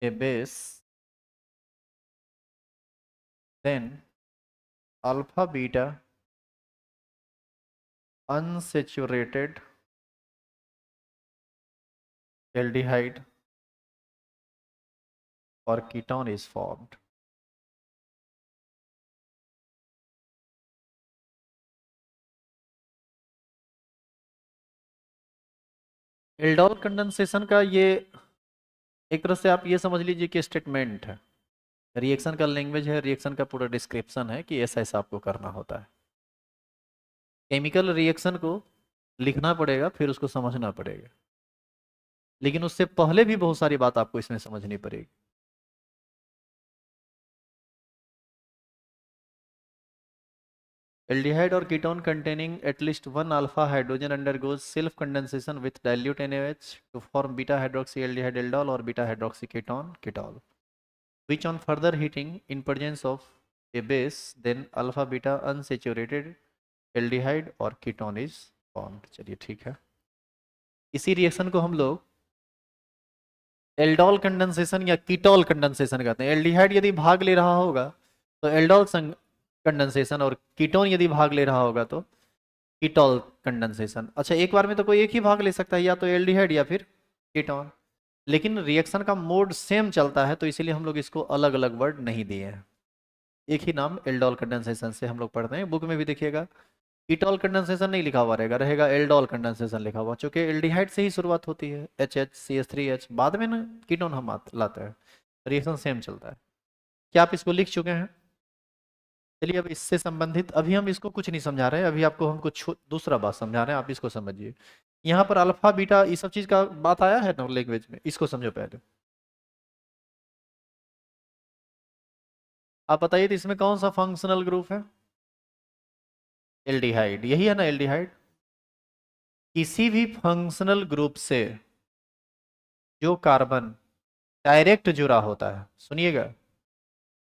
S1: a base then alpha beta unsaturated aldehyde or ketone is formed। Aldol condensation का ये एक तरह से आप ये समझ लीजिए कि स्टेटमेंट है, रिएक्शन का लैंग्वेज है, रिएक्शन का पूरा डिस्क्रिप्शन है कि ऐसा ऐसा आपको करना होता है। केमिकल रिएक्शन को लिखना पड़ेगा फिर उसको समझना पड़ेगा, लेकिन उससे पहले भी बहुत सारी बात आपको इसमें समझनी पड़ेगी। एल्डिहाइड और ketone containing at least one alpha hydrogen undergoes self condensation with dilute NaOH to form beta hydroxyaldehyde aldol or beta hydroxyketone ketol, which on further heating in presence of a base then alpha beta unsaturated aldehyde और ketone is formed। चलिए ठीक है, इसी reaction को हम लोग aldol condensation या ketol condensation कहते हैं। एल्डिहाइड यदि भाग ले रहा होगा तो एल्डोल कंडेंसेशन, और कीटोन यदि भाग ले रहा होगा तो कीटोल कंडेंसेशन। अच्छा, एक बार में तो कोई एक ही भाग ले सकता है, या तो एल्डिहाइड या फिर कीटोन, लेकिन रिएक्शन का मोड सेम चलता है तो इसीलिए हम लोग इसको अलग अलग वर्ड नहीं दिए हैं, एक ही नाम एल्डोल कंडेंसेशन से हम लोग पढ़ते हैं। बुक में भी देखिएगा कीटोल कंडेंसेशन नहीं लिखा हुआ रहेगा, रहेगा एल्डोल कंडेंसेशन लिखा हुआ, चूंकि एल्डिहाइड से ही शुरुआत होती है, HCH3H बाद में ना कीटोन हम लाते हैं, रिएक्शन सेम चलता है। क्या आप इसको लिख चुके हैं? चलिए अब इससे संबंधित, अभी हम इसको कुछ नहीं समझा रहे हैं, अभी आपको हम कुछ दूसरा बात समझा रहे हैं, आप इसको समझिए। यहाँ पर अल्फा बीटा ये सब चीज का बात आया है ना लैंग्वेज में, इसको समझो पहले। आप बताइए तो इसमें कौन सा फंक्शनल ग्रुप है? एल्डिहाइड, यही है ना एल्डिहाइड। किसी भी फंक्शनल ग्रुप से जो कार्बन डायरेक्ट जुड़ा होता है, सुनिएगा,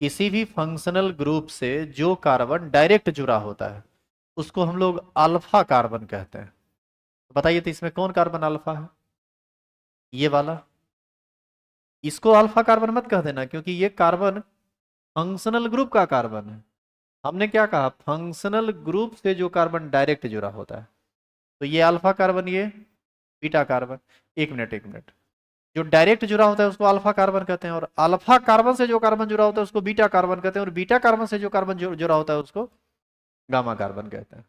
S1: किसी भी फंक्शनल ग्रुप से जो कार्बन डायरेक्ट जुड़ा होता है उसको हम लोग अल्फा कार्बन कहते हैं। तो बताइए तो इसमें कौन कार्बन अल्फा है? ये वाला। इसको अल्फा कार्बन मत कह देना, क्योंकि ये कार्बन फंक्शनल ग्रुप का कार्बन है। हमने क्या कहा, फंक्शनल ग्रुप से जो कार्बन डायरेक्ट जुड़ा होता है, तो ये अल्फा कार्बन, ये बीटा कार्बन। एक मिनट एक मिनट, जो डायरेक्ट जुड़ा होता है उसको अल्फा कार्बन कहते हैं, और अल्फा कार्बन से जो कार्बन जुड़ा होता है उसको बीटा कार्बन कहते हैं, और बीटा कार्बन से जो कार्बन जुड़ा होता है उसको गामा कार्बन कहते हैं।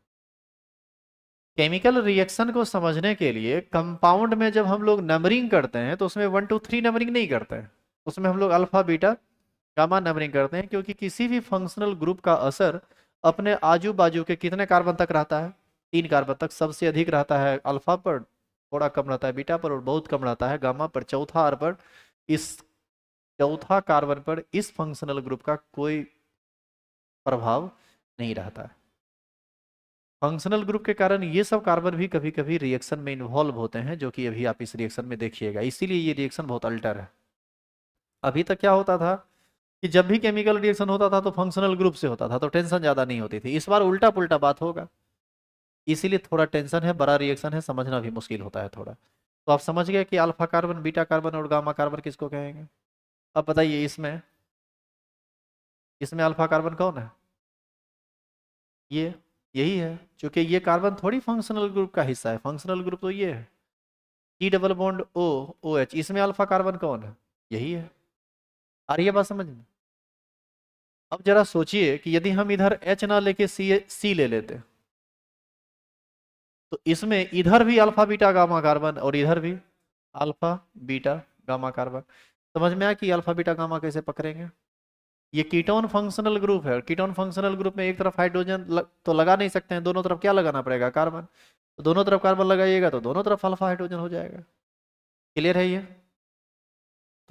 S1: केमिकल रिएक्शन को समझने के लिए कंपाउंड में जब हम लोग नंबरिंग करते हैं तो उसमें 1 2 3 नंबरिंग नहीं करते हैं, उसमें हम लोग अल्फा बीटा गामा नंबरिंग करते हैं, क्योंकि किसी भी फंक्शनल ग्रुप का असर अपने आजू बाजू के कितने कार्बन तक रहता है, 3 कार्बन तक। सबसे अधिक रहता है अल्फा पर, थोड़ा कम रहता है बीटा पर, और बहुत कम रहता है गामा पर, चौथा आर पर। इस चौथा कार्बन पर इस फंक्शनल ग्रुप का कोई प्रभाव नहीं रहता है। फंक्शनल ग्रुप के कारण ये सब कार्बन भी कभी कभी रिएक्शन में इन्वॉल्व होते हैं, जो कि अभी आप इस रिएक्शन में देखिएगा, इसीलिए ये रिएक्शन बहुत अल्टर है। अभी तक क्या होता था कि जब भी केमिकल रिएक्शन होता था तो फंक्शनल ग्रुप से होता था, तो टेंशन ज्यादा नहीं होती थी। इस बार उल्टा पुल्टा बात होगा, इसीलिए थोड़ा टेंशन है, बड़ा रिएक्शन है, समझना भी मुश्किल होता है थोड़ा। तो आप समझ गए कि अल्फा कार्बन, बीटा कार्बन और गामा कार्बन किसको कहेंगे। अब बताइए इसमें इसमें अल्फा कार्बन कौन है, ये यही है, क्योंकि ये कार्बन थोड़ी फंक्शनल ग्रुप का हिस्सा है, फंक्शनल ग्रुप तो ये है, T double bond O O H. इसमें अल्फा कार्बन कौन है, यही है। आ रही है बात समझ में। अब जरा सोचिए कि यदि हम इधर एच ना लेके सी ले लेते, तो इसमें इधर भी अल्फा बीटा गामा कार्बन और इधर भी अल्फा बीटा गामा कार्बन। समझ में आया कि अल्फा बीटा गामा कैसे पकड़ेंगे। ये कीटोन फंक्शनल ग्रुप है, और कीटोन फंक्शनल ग्रुप में एक तरफ हाइड्रोजन तो लगा नहीं सकते हैं, दोनों तरफ क्या लगाना पड़ेगा, कार्बन। तो दोनों तरफ कार्बन लगाइएगा तो दोनों तरफ अल्फा हाइड्रोजन हो जाएगा। क्लियर है ये।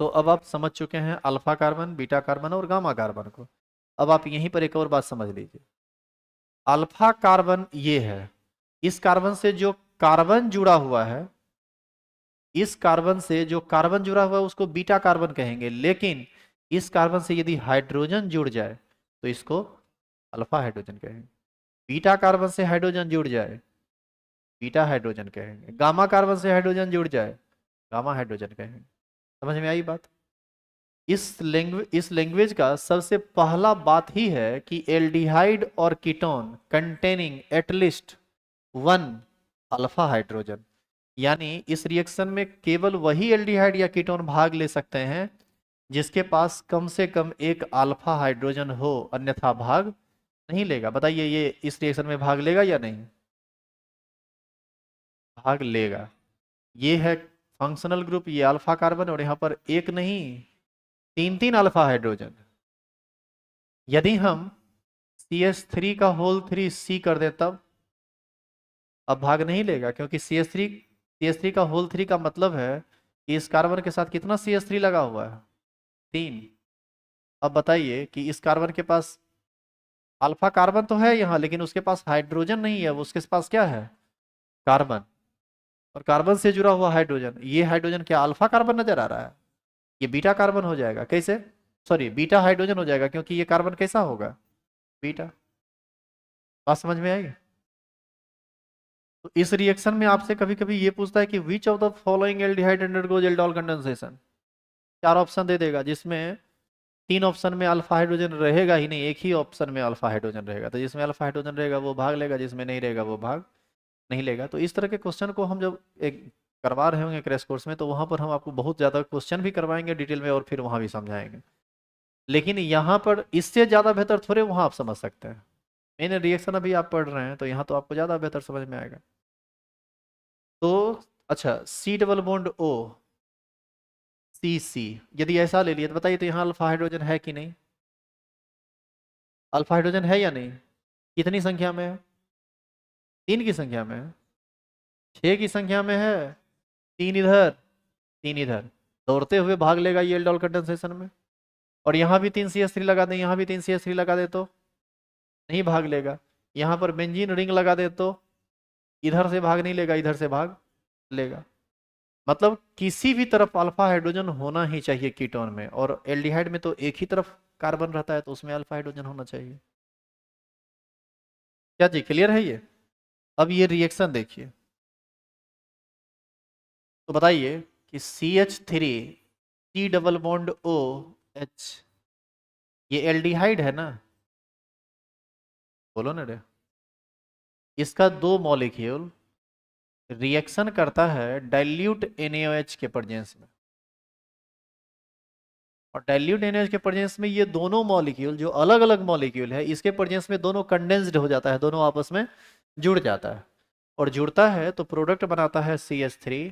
S1: तो अब आप समझ चुके हैं अल्फा कार्बन, बीटा कार्बन और गामा कार्बन को। अब आप यहीं पर एक और बात समझ लीजिए। अल्फा कार्बन ये है, इस कार्बन से जो कार्बन जुड़ा हुआ है, इस कार्बन से जो कार्बन जुड़ा हुआ है उसको बीटा कार्बन कहेंगे, लेकिन इस कार्बन से यदि हाइड्रोजन जुड़ जाए तो इसको अल्फा हाइड्रोजन कहेंगे। बीटा कार्बन से हाइड्रोजन जुड़ जाए, बीटा हाइड्रोजन कहेंगे। गामा कार्बन से हाइड्रोजन जुड़ जाए, गामा हाइड्रोजन कहेंगे। समझ में आई बात। इस लैंग्वेज का सबसे पहला बात ही है कि एल्डिहाइड और ketone containing at least one alpha hydrogen, यानी इस रिएक्शन में केवल वही एल्डिहाइड या कीटोन भाग ले सकते हैं जिसके पास कम से कम एक अल्फा हाइड्रोजन हो, अन्यथा भाग नहीं लेगा। बताइए ये इस रिएक्शन में भाग लेगा या नहीं, भाग लेगा। ये है फंक्शनल ग्रुप, ये अल्फा कार्बन, और यहाँ पर एक नहीं, तीन तीन अल्फा हाइड्रोजन। यदि हम CH3 का होल 3 C कर दे तब, अब भाग नहीं लेगा, क्योंकि CH3 का होल 3 का मतलब है कि इस कार्बन के साथ कितना CH3 लगा हुआ है, 3। अब बताइए कि इस कार्बन के पास अल्फा कार्बन तो है यहाँ, लेकिन उसके पास हाइड्रोजन नहीं है, वो उसके पास क्या है, कार्बन। और कार्बन से जुड़ा हुआ हाइड्रोजन, ये हाइड्रोजन क्या अल्फा कार्बन नजर आ रहा है, ये बीटा कार्बन हो जाएगा। कैसे, सॉरी बीटा हाइड्रोजन हो जाएगा, क्योंकि ये कार्बन कैसा होगा, बीटा। बात समझ में आई। तो इस रिएक्शन में आपसे कभी कभी ये पूछता है कि which of the following aldehyde undergoes aldol condensation. 4 option दे देगा, जिसमें 3 ऑप्शन में अल्फा हाइड्रोजन रहेगा ही नहीं, एक ही ऑप्शन में अल्फा हाइड्रोजन रहेगा। तो जिसमें अल्फा हाइड्रोजन रहेगा वो भाग लेगा, जिसमें नहीं रहेगा वो भाग नहीं लेगा। तो इस तरह के क्वेश्चन को हम जब एक करवा रहे होंगे क्रैश कोर्स में, तो वहां पर हम आपको बहुत ज्यादा क्वेश्चन भी करवाएंगे डिटेल में, और फिर वहां भी समझाएंगे। लेकिन यहाँ पर इससे ज्यादा बेहतर थोड़े वहां आप समझ सकते हैं। मेन रिएक्शन अभी आप पढ़ रहे हैं, तो यहाँ तो आपको ज्यादा बेहतर समझ में आएगा। तो अच्छा, C double bond O CC, यदि ऐसा ले लिया तो बताइए, तो यहाँ अल्फा हाइड्रोजन है कि नहीं, अल्फा हाइड्रोजन है या नहीं, कितनी संख्या में है, 3 की संख्या में है, 6 की संख्या में है, 3 इधर 3 इधर, दौड़ते हुए भाग लेगा ये एल्डोल कंडेंसेशन में। और यहाँ भी 3 CH3 लगा दें, यहाँ भी 3 CH3 लगा दे तो नहीं भाग लेगा। यहाँ पर बेंजीन रिंग लगा दे तो इधर से भाग नहीं लेगा, इधर से भाग लेगा। मतलब किसी भी तरफ अल्फा हाइड्रोजन होना ही चाहिए कीटोन में, और एल्डिहाइड में तो एक ही तरफ कार्बन रहता है, तो उसमें अल्फा हाइड्रोजन होना चाहिए। क्या जी क्लियर है ये। अब ये रिएक्शन देखिए, तो बताइए कि CH3 C double bond OH, ये एल्डिहाइड है ना, बोलो ना रे। इसका 2 मॉलिक्यूल रिएक्शन करता है डाइल्यूट NaOH के प्रेजेंस में। और डाइल्यूट एनएच के प्रेजेंस में ये दोनों मॉलिक्यूल जो अलग अलग मॉलिक्यूल है इसके प्रेजेंस में दोनों कंडेंस्ड हो जाता है, दोनों आपस में जुड़ जाता है। और जुड़ता है तो प्रोडक्ट बनाता है CH3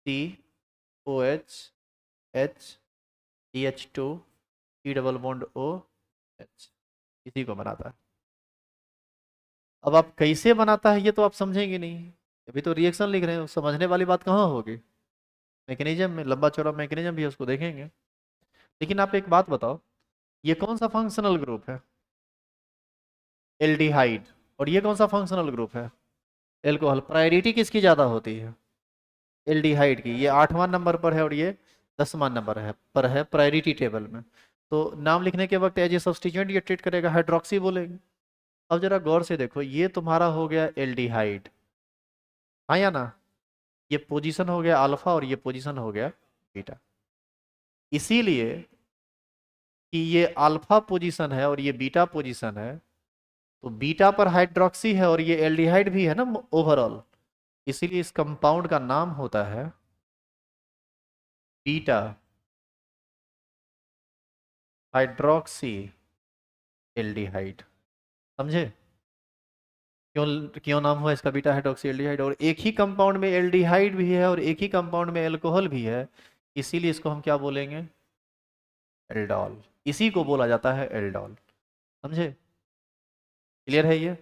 S1: COH CH2 C double bond OH, इसी को बनाता है। अब आप कैसे बनाता है ये तो आप समझेंगे नहीं, अभी तो रिएक्शन लिख रहे हो, समझने वाली बात कहाँ होगी। मैकेनिज्म में लंबा चौड़ा मैकेनिज्म भी है, उसको देखेंगे। लेकिन आप एक बात बताओ, ये कौन सा फंक्शनल ग्रुप है? एल्डिहाइड। और ये कौन सा फंक्शनल ग्रुप है? एल्कोहल। प्रायोरिटी किसकी ज़्यादा होती है? एल्डिहाइड की। ये 8वां नंबर पर है और ये 10वां नंबर है प्रायोरिटी टेबल में। तो नाम लिखने के वक्त एज ए सब्स्टिट्यूएंट ये ट्रीट करेगा, हाइड्रोक्सी बोलेंगे। अब जरा गौर से देखो, ये तुम्हारा हो गया एल्डिहाइड, हाँ या ना? ये पोजीशन हो गया अल्फा और ये पोजीशन हो गया बीटा। इसीलिए कि ये अल्फा पोजीशन है और ये बीटा पोजीशन है, तो बीटा पर हाइड्रोक्सी है और ये एल्डिहाइड भी है ना ओवरऑल, इसीलिए इस कंपाउंड का नाम होता है बीटा हाइड्रोक्सी एल्डिहाइड। समझे क्यों? क्यों नाम हुआ इसका बीटा हाइड्रोक्सी एल्डिहाइड? और एक ही कंपाउंड में एल्डिहाइड भी है और एक ही कंपाउंड में अल्कोहल भी है, इसीलिए इसको हम क्या बोलेंगे? एल्डोल। इसी को बोला जाता है एल्डोल। समझे? क्लियर है ये?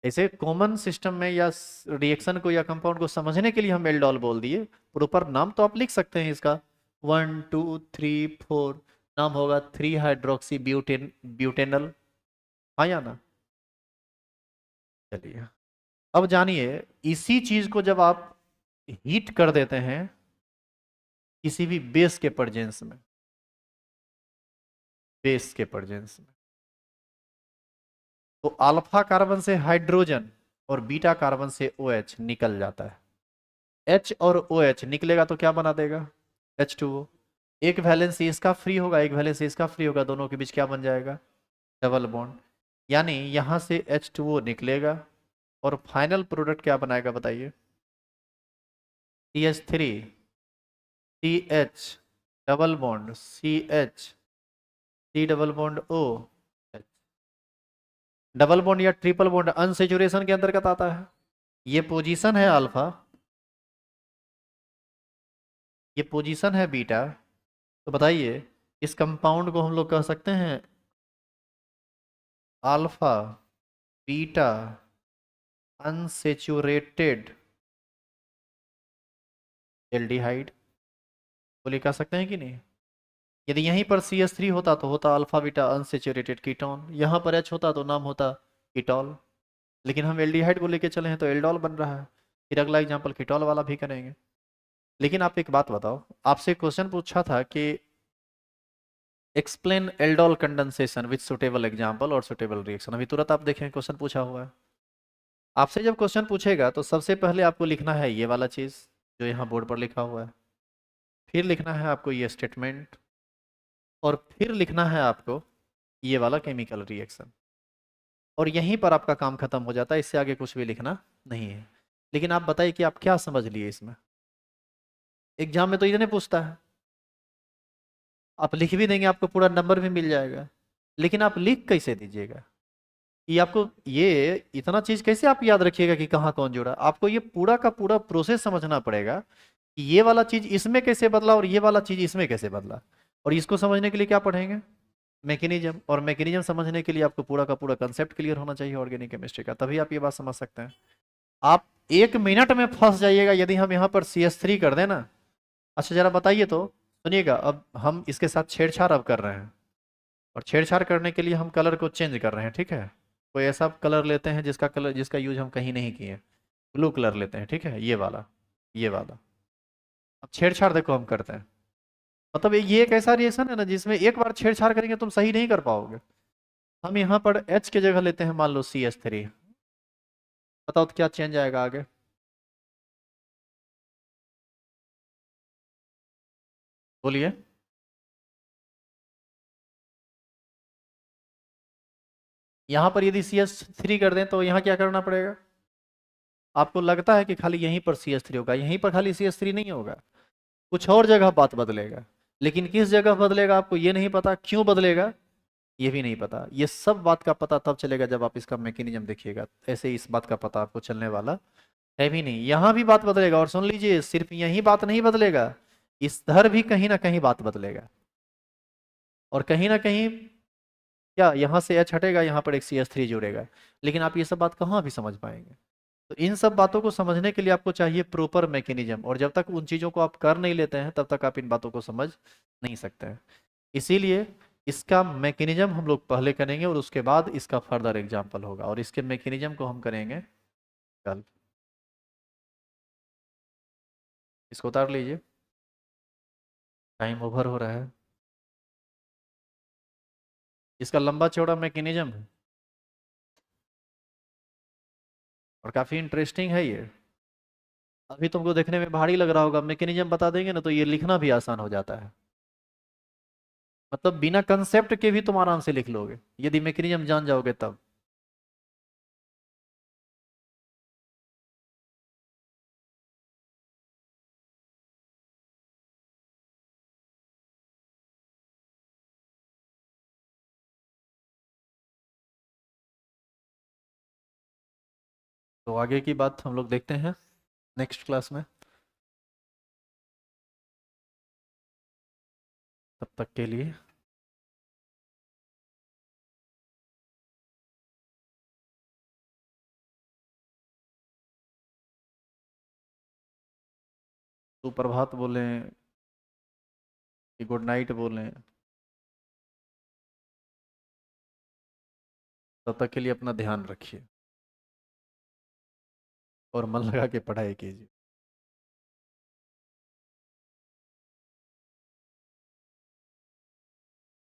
S1: ऐसे कॉमन सिस्टम में या रिएक्शन को या कंपाउंड को समझने के लिए हम एल्डोल बोल दिए। प्रॉपर नाम तो आप लिख सकते हैं इसका, 1 2 3 4 नाम होगा 3 हाइड्रोक्सी ब्यूटेनल, हाँ या ना? चलिए अब जानिए, इसी चीज को जब आप हीट कर देते हैं किसी भी बेस के प्रेजेंस में, बेस के प्रेजेंस में, तो अल्फा कार्बन से हाइड्रोजन और बीटा कार्बन से OH निकल जाता है। H और OH निकलेगा तो क्या बना देगा? H2O। एक वैलेंसी इसका फ्री होगा, एक वैलेंसी इसका फ्री होगा, दोनों के बीच क्या बन जाएगा? Double bond. यानी यहां से H2O निकलेगा और फाइनल प्रोडक्ट क्या बनाएगा बताइए? CH3 CH double bond CH C double bond O। Double bond या ट्रिपल बॉन्ड अनसेचुरेशन के अंतर्गत आता है। ये पोजीशन है अल्फा, ये पोजीशन है बीटा। तो बताइए इस कंपाउंड को हम लोग कह सकते हैं अल्फा बीटा अनसेचुरेटेड एल्डिहाइड, बोले कह सकते हैं कि नहीं? यदि यहीं पर CH3 होता तो होता अल्फा बीटा अनसेचुरेटेड कीटोन, यहाँ पर H होता तो नाम होता कीटोल। लेकिन हम एल्डिहाइड को लेके चले हैं तो एल्डोल बन रहा है। फिर अगला एग्जांपल कीटोल वाला भी करेंगे। लेकिन आप एक बात बताओ, आपसे क्वेश्चन पूछा था कि explain aldol condensation with suitable example और सुटेबल रिएक्शन। अभी तुरंत आप देखें क्वेश्चन पूछा हुआ है। आपसे जब क्वेश्चन पूछेगा तो सबसे पहले आपको लिखना है ये वाला चीज़ जो यहाँ बोर्ड पर लिखा हुआ है, फिर लिखना है आपको ये स्टेटमेंट, और फिर लिखना है आपको ये वाला केमिकल रिएक्शन। और यहीं पर आपका काम खत्म हो जाता है, इससे आगे कुछ भी लिखना नहीं है। लेकिन आप बताइए कि आप क्या समझ लिए इसमें? एग्जाम में तो इतने पूछता है, आप लिख भी देंगे आपको पूरा नंबर भी मिल जाएगा, लेकिन आप लिख कैसे दीजिएगा? कि आपको ये इतना चीज कैसे आप याद रखिएगा कि कहाँ कौन जुड़ा? आपको ये पूरा का पूरा प्रोसेस समझना पड़ेगा कि ये वाला चीज इसमें कैसे बदला और ये वाला चीज इसमें कैसे बदला। और इसको समझने के लिए क्या पढ़ेंगे? मैकेनिज्म। और मैकेनिज्म समझने के लिए आपको पूरा का पूरा कंसेप्ट क्लियर होना चाहिए ऑर्गेनिक केमिस्ट्री का, तभी आप ये बात समझ सकते हैं। आप 1 मिनट में फंस जाइएगा यदि हम यहाँ पर CH3 कर दें ना। अच्छा जरा बताइए तो, सुनिएगा, अब हम इसके साथ छेड़छाड़ अब कर रहे हैं, और छेड़छाड़ करने के लिए हम कलर को चेंज कर रहे हैं, ठीक है? कोई ऐसा कलर लेते हैं जिसका कलर जिसका यूज हम कहीं नहीं किए। ब्लू कलर लेते हैं, ठीक है? ये वाला, ये वाला। अब छेड़छाड़ देखो हम करते हैं, मतलब ये एक ऐसा रिएक्शन है ना जिसमें एक बार छेड़छाड़ करेंगे तुम सही नहीं कर पाओगे। हम यहाँ पर H की जगह लेते हैं मान लो CH3, बताओ तो क्या चेंज आएगा आगे? बोलिए। यहाँ पर यदि CH3 कर दें तो यहाँ क्या करना पड़ेगा? आपको लगता है कि खाली यहीं पर CH3 होगा? यहीं पर खाली CH3 नहीं होगा, कुछ और जगह बात बदलेगा। लेकिन किस जगह बदलेगा आपको ये नहीं पता, क्यों बदलेगा ये भी नहीं पता। ये सब बात का पता तब चलेगा जब आप इसका मैकेनिज्म देखिएगा, ऐसे ही इस बात का पता आपको चलने वाला है भी नहीं। यहाँ भी बात बदलेगा, और सुन लीजिए सिर्फ यही बात नहीं बदलेगा, इधर भी कहीं ना कहीं बात बदलेगा। और कहीं ना कहीं क्या, यहाँ से एच हटेगा, यहाँ पर एक CH3 जुड़ेगा। लेकिन आप ये सब बात कहाँ भी समझ पाएंगे। तो इन सब बातों को समझने के लिए आपको चाहिए प्रॉपर मैकेनिज्म, और जब तक उन चीज़ों को आप कर नहीं लेते हैं तब तक आप इन बातों को समझ नहीं सकते हैं। इसीलिए इसका मैकेनिज्म हम लोग पहले करेंगे, और उसके बाद इसका फर्दर एग्जाम्पल होगा, और इसके मैकेनिज्म को हम करेंगे कल। इसको उतार लीजिए, टाइम ओवर हो रहा है। इसका लंबा चौड़ा मैकेनिज्म है, और काफ़ी इंटरेस्टिंग है ये। अभी तुमको देखने में भारी लग रहा होगा, मैकेनिज्म बता देंगे ना तो ये लिखना भी आसान हो जाता है। मतलब बिना कंसेप्ट के भी तुम आराम से लिख लोगे यदि मैकेनिज्म जान जाओगे तब। तो आगे की बात हम लोग देखते हैं नेक्स्ट क्लास में। तब तक के लिए सुप्रभात बोलें कि गुड नाइट बोलें, तब तक के लिए अपना ध्यान रखिए और मन लगा के पढ़ाई कीजिए।